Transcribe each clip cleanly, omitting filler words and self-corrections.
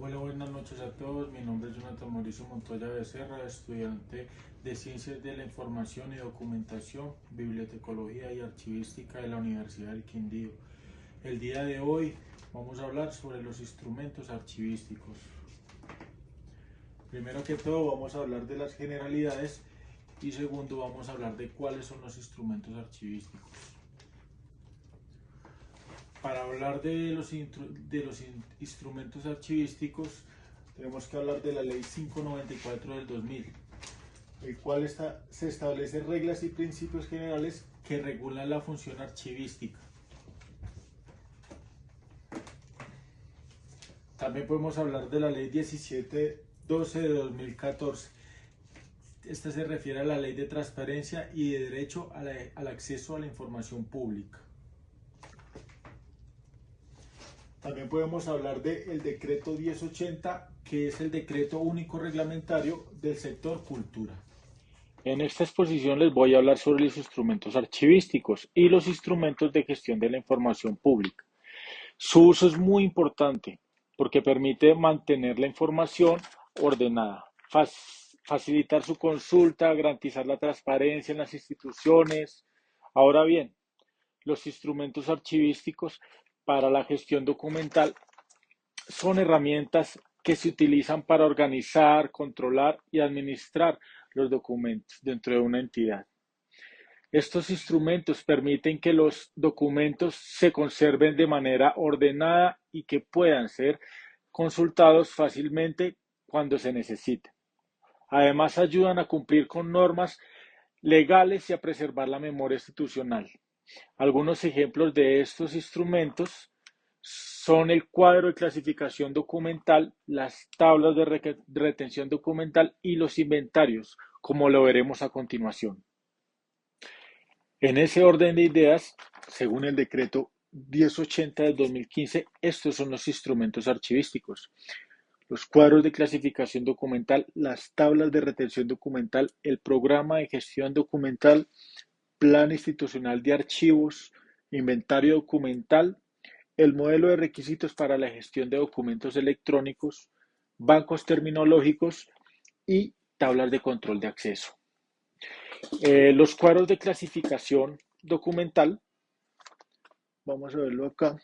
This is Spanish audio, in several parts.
Hola, buenas noches a todos. Mi nombre es Jonathan Mauricio Montoya Becerra, estudiante de Ciencias de la Información y Documentación, Bibliotecología y Archivística de la Universidad del Quindío. El día de hoy vamos a hablar sobre los instrumentos archivísticos. Primero que todo vamos a hablar de las generalidades y segundo vamos a hablar de cuáles son los instrumentos archivísticos. Para hablar de los instrumentos archivísticos, tenemos que hablar de la Ley 594 del 2000, el cual se establecen reglas y principios generales que regulan la función archivística. También podemos hablar de la Ley 1712 de 2014. Esta se refiere a la Ley de Transparencia y de Derecho al Acceso a la Información Pública. También podemos hablar del decreto 1080, que es el decreto único reglamentario del sector cultura. En esta exposición les voy a hablar sobre los instrumentos archivísticos y los instrumentos de gestión de la información pública. Su uso es muy importante porque permite mantener la información ordenada, facilitar su consulta, garantizar la transparencia en las instituciones. Ahora bien, los instrumentos archivísticos para la gestión documental son herramientas que se utilizan para organizar, controlar y administrar los documentos dentro de una entidad. Estos instrumentos permiten que los documentos se conserven de manera ordenada y que puedan ser consultados fácilmente cuando se necesite. Además, ayudan a cumplir con normas legales y a preservar la memoria institucional. Algunos ejemplos de estos instrumentos son el cuadro de clasificación documental, las tablas de retención documental y los inventarios, como lo veremos a continuación. En ese orden de ideas, según el decreto 1080 de 2015, estos son los instrumentos archivísticos: los cuadros de clasificación documental, las tablas de retención documental, el programa de gestión documental, plan institucional de archivos, inventario documental, el modelo de requisitos para la gestión de documentos electrónicos, bancos terminológicos y tablas de control de acceso. Los cuadros de clasificación documental, vamos a verlo acá.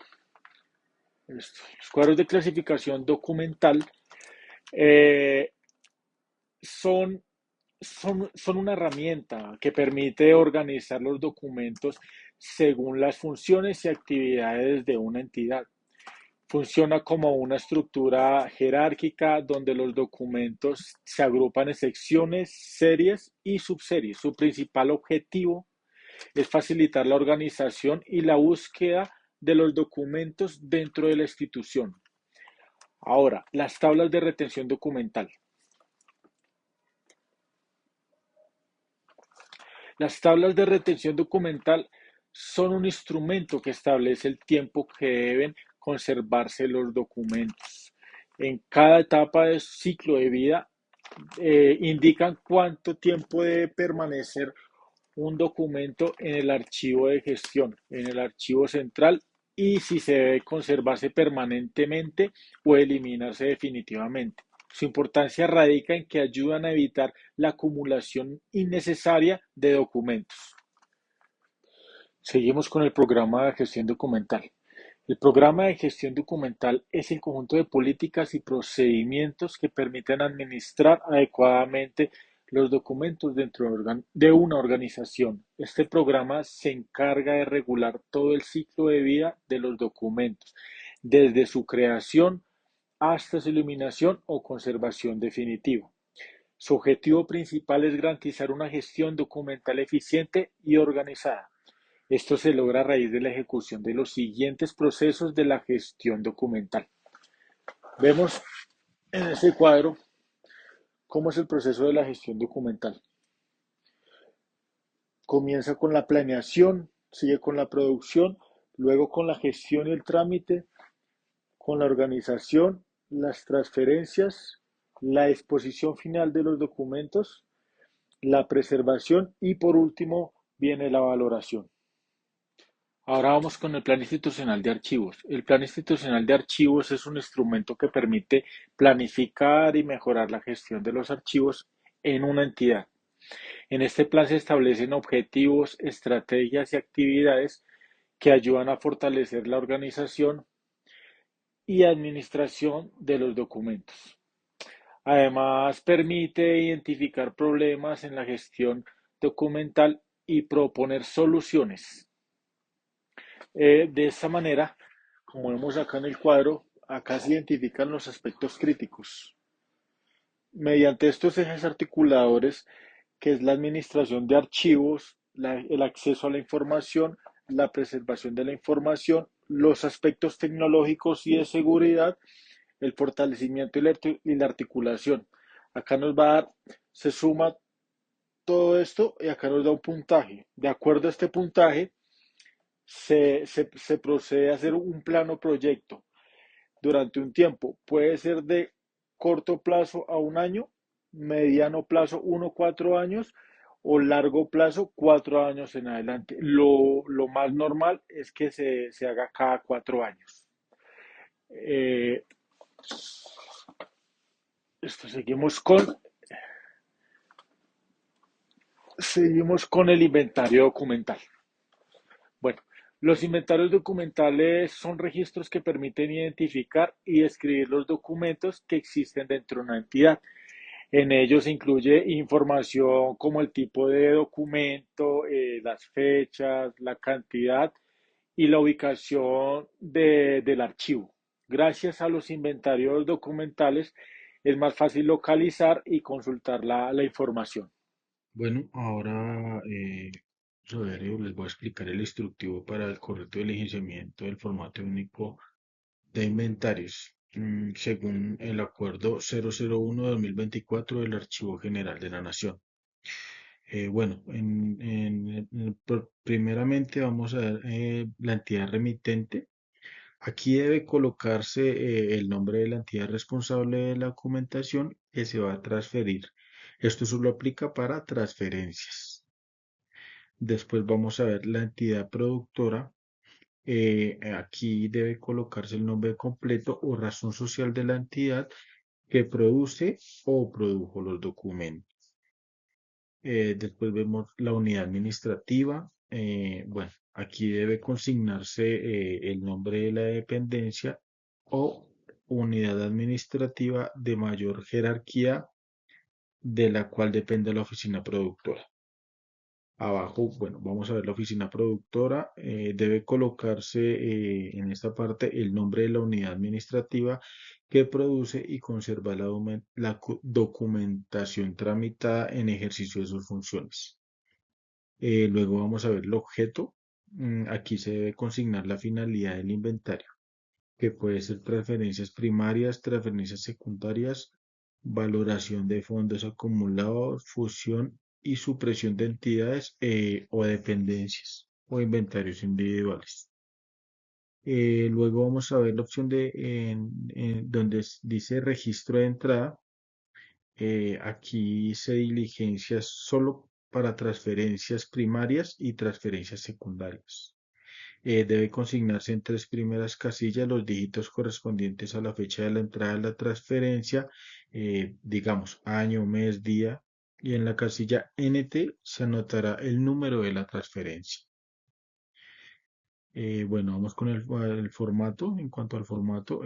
Los cuadros de clasificación documental eh, son, son una herramienta que permite organizar los documentos según las funciones y actividades de una entidad. Funciona como una estructura jerárquica donde los documentos se agrupan en secciones, series y subseries. Su principal objetivo es facilitar la organización y la búsqueda de los documentos dentro de la institución. Ahora, las tablas de retención documental. Las tablas de retención documental son un instrumento que establece el tiempo que deben conservarse los documentos. En cada etapa del ciclo de vida indican cuánto tiempo debe permanecer un documento en el archivo de gestión, en el archivo central, y si se debe conservarse permanentemente o eliminarse definitivamente. Su importancia radica en que ayudan a evitar la acumulación innecesaria de documentos. Seguimos con el programa de gestión documental. El programa de gestión documental es el conjunto de políticas y procedimientos que permiten administrar adecuadamente los documentos dentro de una organización. Este programa se encarga de regular todo el ciclo de vida de los documentos, desde su creación hasta su eliminación o conservación definitiva. Su objetivo principal es garantizar una gestión documental eficiente y organizada. Esto se logra a raíz de la ejecución de los siguientes procesos de la gestión documental. Vemos en ese cuadro cómo es el proceso de la gestión documental. Comienza con la planeación, sigue con la producción, luego con la gestión y el trámite, con la organización, las transferencias, la exposición final de los documentos, la preservación y por último viene la valoración. Ahora vamos con el Plan Institucional de Archivos. El Plan Institucional de Archivos es un instrumento que permite planificar y mejorar la gestión de los archivos en una entidad. En este plan se establecen objetivos, estrategias y actividades que ayudan a fortalecer la organización y administración de los documentos. Además, permite identificar problemas en la gestión documental y proponer soluciones. De esta manera, como vemos acá en el cuadro, acá se identifican los aspectos críticos. Mediante estos ejes articuladores, que es la administración de archivos, el acceso a la información, la preservación de la información, los aspectos tecnológicos y de seguridad, el fortalecimiento y la articulación. Acá nos va a dar, se suma todo esto y acá nos da un puntaje. De acuerdo a este puntaje, se procede a hacer un plano proyecto durante un tiempo. Puede ser de corto plazo a un año, mediano plazo 1 a 4 años o largo plazo 4 años en adelante. Lo más normal es que se haga cada 4 años. Eh, seguimos con el inventario documental. Bueno, los inventarios documentales son registros que permiten identificar y describir los documentos que existen dentro de una entidad. En ellos se incluye información como el tipo de documento, las fechas, la cantidad y la ubicación del archivo. Gracias a los inventarios documentales es más fácil localizar y consultar la información. Bueno, ahora, Rosario, les voy a explicar el instructivo para el correcto diligenciamiento del formato único de inventarios, según el Acuerdo 001-2024 del Archivo General de la Nación. Bueno, primeramente vamos a ver la entidad remitente. Aquí debe colocarse el nombre de la entidad responsable de la documentación que se va a transferir. Esto solo aplica para transferencias. Después vamos a ver la entidad productora. Aquí debe colocarse el nombre completo o razón social de la entidad que produce o produjo los documentos. Después vemos la unidad administrativa. Bueno, aquí debe consignarse el nombre de la dependencia o unidad administrativa de mayor jerarquía de la cual depende la oficina productora. Abajo, bueno, vamos a ver la oficina productora. Debe colocarse en esta parte el nombre de la unidad administrativa que produce y conserva la documentación tramitada en ejercicio de sus funciones. Luego vamos a ver el objeto. Aquí se debe consignar la finalidad del inventario, que puede ser transferencias primarias, transferencias secundarias, valoración de fondos acumulados, fusión y supresión de entidades o dependencias o inventarios individuales. Luego vamos a ver la opción donde dice registro de entrada. Aquí se diligencia solo para transferencias primarias y transferencias secundarias. Debe consignarse en tres primeras casillas los dígitos correspondientes a la fecha de la entrada de la transferencia, digamos año, mes, día, y en la casilla NT se anotará el número de la transferencia. Bueno, vamos con el formato. En cuanto al formato,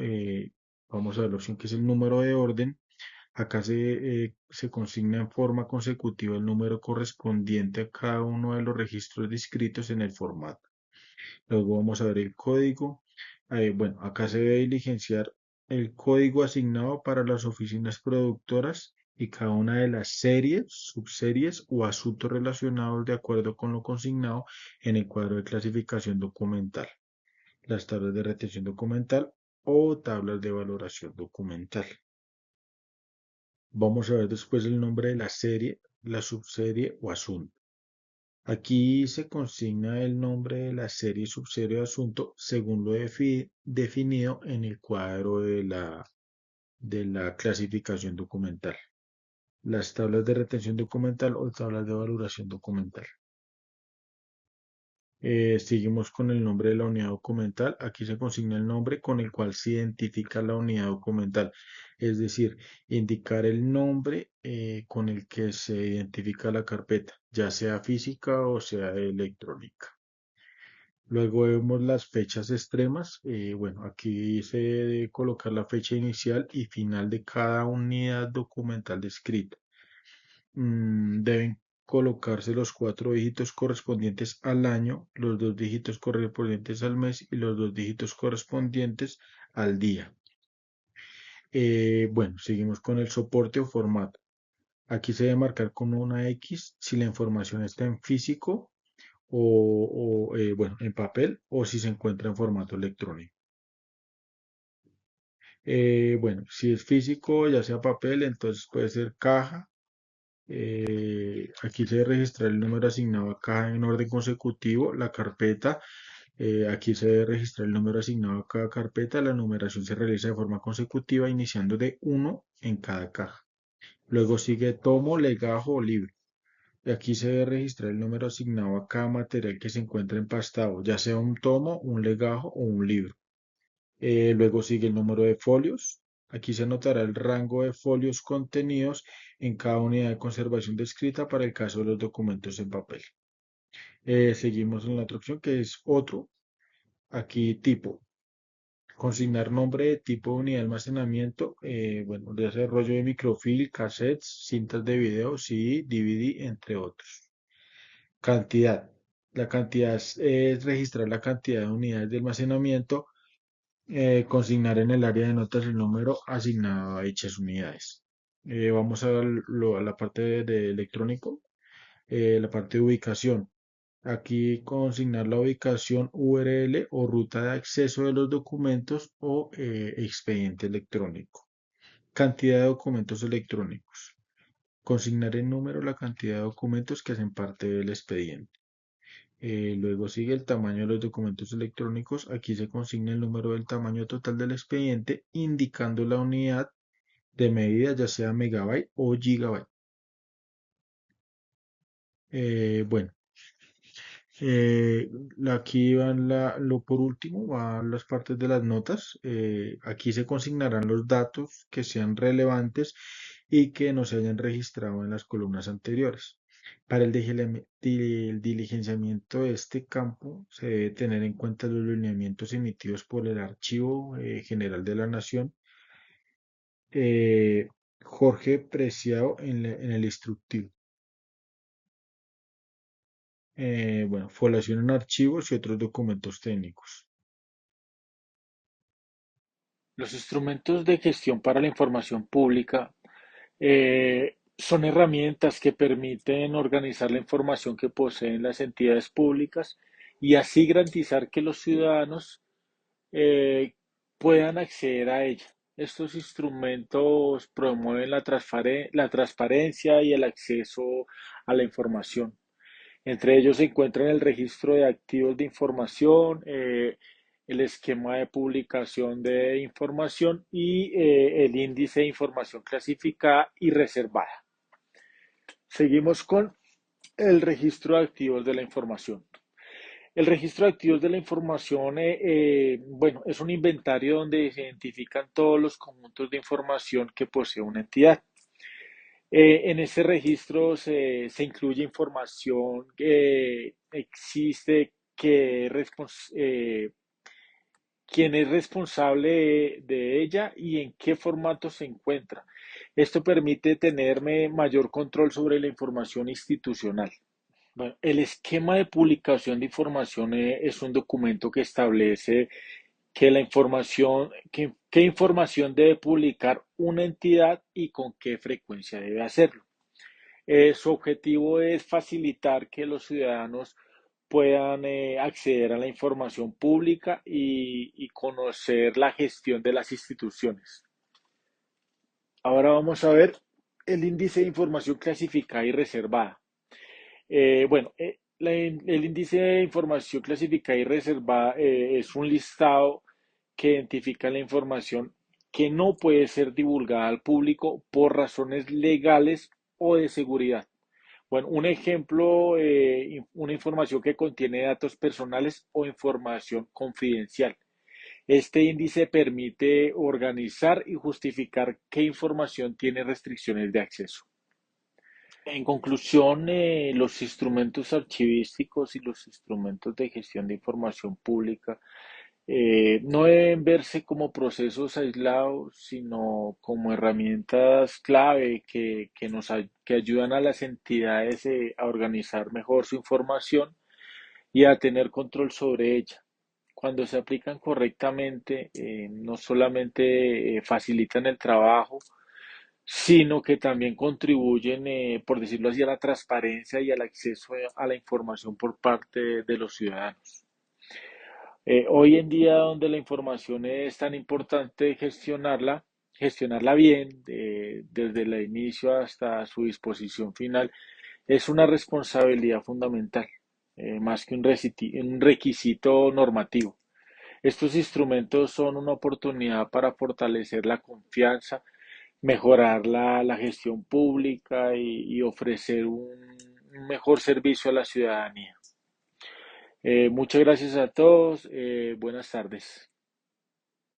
vamos a ver la opción que es el número de orden. Acá se consigna en forma consecutiva el número correspondiente a cada uno de los registros descritos en el formato. Luego vamos a ver el código. Bueno, acá se debe diligenciar el código asignado para las oficinas productoras y cada una de las series, subseries o asuntos relacionados de acuerdo con lo consignado en el cuadro de clasificación documental, las tablas de retención documental o tablas de valoración documental. Vamos a ver después el nombre de la serie, la subserie o asunto. Aquí se consigna el nombre de la serie, subserie o asunto según lo definido en el cuadro de la clasificación documental. Las tablas de retención documental o tablas de valoración documental. Seguimos con el nombre de la unidad documental. Aquí se consigna el nombre con el cual se identifica la unidad documental, es decir, indicar el nombre con el que se identifica la carpeta, ya sea física o sea electrónica. Luego vemos las fechas extremas. Bueno, aquí se debe colocar la fecha inicial y final de cada unidad documental descrita. Deben colocarse los cuatro dígitos correspondientes al año, los dos dígitos correspondientes al mes y los dos dígitos correspondientes al día. Bueno, seguimos con el soporte o formato. Aquí se debe marcar con una X si la información está en físico bueno, en papel o si se encuentra en formato electrónico. Bueno, si es físico, ya sea papel, entonces puede ser caja. Aquí se debe registrar el número asignado a caja en orden consecutivo, la carpeta. Aquí se debe registrar el número asignado a cada carpeta. La numeración se realiza de forma consecutiva, iniciando de uno en cada caja. Luego sigue tomo, legajo o libro. Y aquí se debe registrar el número asignado a cada material que se encuentra empastado, ya sea un tomo, un legajo o un libro. Luego sigue el número de folios. Aquí se anotará el rango de folios contenidos en cada unidad de conservación descrita para el caso de los documentos en papel. Seguimos en la otra opción que es otro. Aquí tipo. Consignar nombre de tipo de unidad de almacenamiento. Bueno, de ese rollo de microfilm, cassettes, cintas de video, CD, DVD, entre otros. Cantidad. La cantidad es registrar la cantidad de unidades de almacenamiento. Consignar en el área de notas el número asignado a dichas unidades. Vamos a la parte de electrónico, la parte de ubicación. Aquí consignar la ubicación URL o ruta de acceso de los documentos o expediente electrónico. Cantidad de documentos electrónicos. Consignar en número la cantidad de documentos que hacen parte del expediente. Luego sigue el tamaño de los documentos electrónicos. Aquí se consigna el número del tamaño total del expediente, indicando la unidad de medida, ya sea megabyte o gigabyte. Bueno, eh, aquí van por último, van las partes de las notas. Aquí se consignarán los datos que sean relevantes y que no se hayan registrado en las columnas anteriores. Para el diligenciamiento de este campo se debe tener en cuenta los lineamientos emitidos por el Archivo General de la Nación, eh, Jorge Preciado en el instructivo. Bueno, foliación en archivos y otros documentos técnicos. Los instrumentos de gestión para la información pública son herramientas que permiten organizar la información que poseen las entidades públicas y así garantizar que los ciudadanos eh, puedan acceder a ella. Estos instrumentos promueven la transparencia y el acceso a la información. Entre ellos se encuentran el registro de activos de información, el esquema de publicación de información y el índice de información clasificada y reservada. Seguimos con el registro de activos de la información. El registro de activos de la información, bueno, es un inventario donde se identifican todos los conjuntos de información que posee una entidad. En ese registro se incluye información que existe, quién es responsable de ella y en qué formato se encuentra. Esto permite tener mayor control sobre la información institucional. Bueno, el esquema de publicación de información es un documento que establece qué información debe publicar una entidad y con qué frecuencia debe hacerlo. Su objetivo es facilitar que los ciudadanos puedan acceder a la información pública y conocer la gestión de las instituciones. Ahora vamos a ver el índice de información clasificada y reservada. El índice de información clasificada y reservada es un listado que identifica la información que no puede ser divulgada al público por razones legales o de seguridad. Bueno, un ejemplo, una información que contiene datos personales o información confidencial. Este índice permite organizar y justificar qué información tiene restricciones de acceso. En conclusión, los instrumentos archivísticos y los instrumentos de gestión de información pública no deben verse como procesos aislados, sino como herramientas clave que ayudan a las entidades a organizar mejor su información y a tener control sobre ella. Cuando se aplican correctamente, no solamente facilitan el trabajo, sino que también contribuyen, por decirlo así, a la transparencia y al acceso a la información por parte de los ciudadanos. Hoy en día, donde la información es tan importante gestionarla bien, desde el inicio hasta su disposición final, es una responsabilidad fundamental, más que un requisito normativo. Estos instrumentos son una oportunidad para fortalecer la confianza, mejorar la gestión pública y ofrecer un mejor servicio a la ciudadanía. Muchas gracias a todos. Buenas tardes.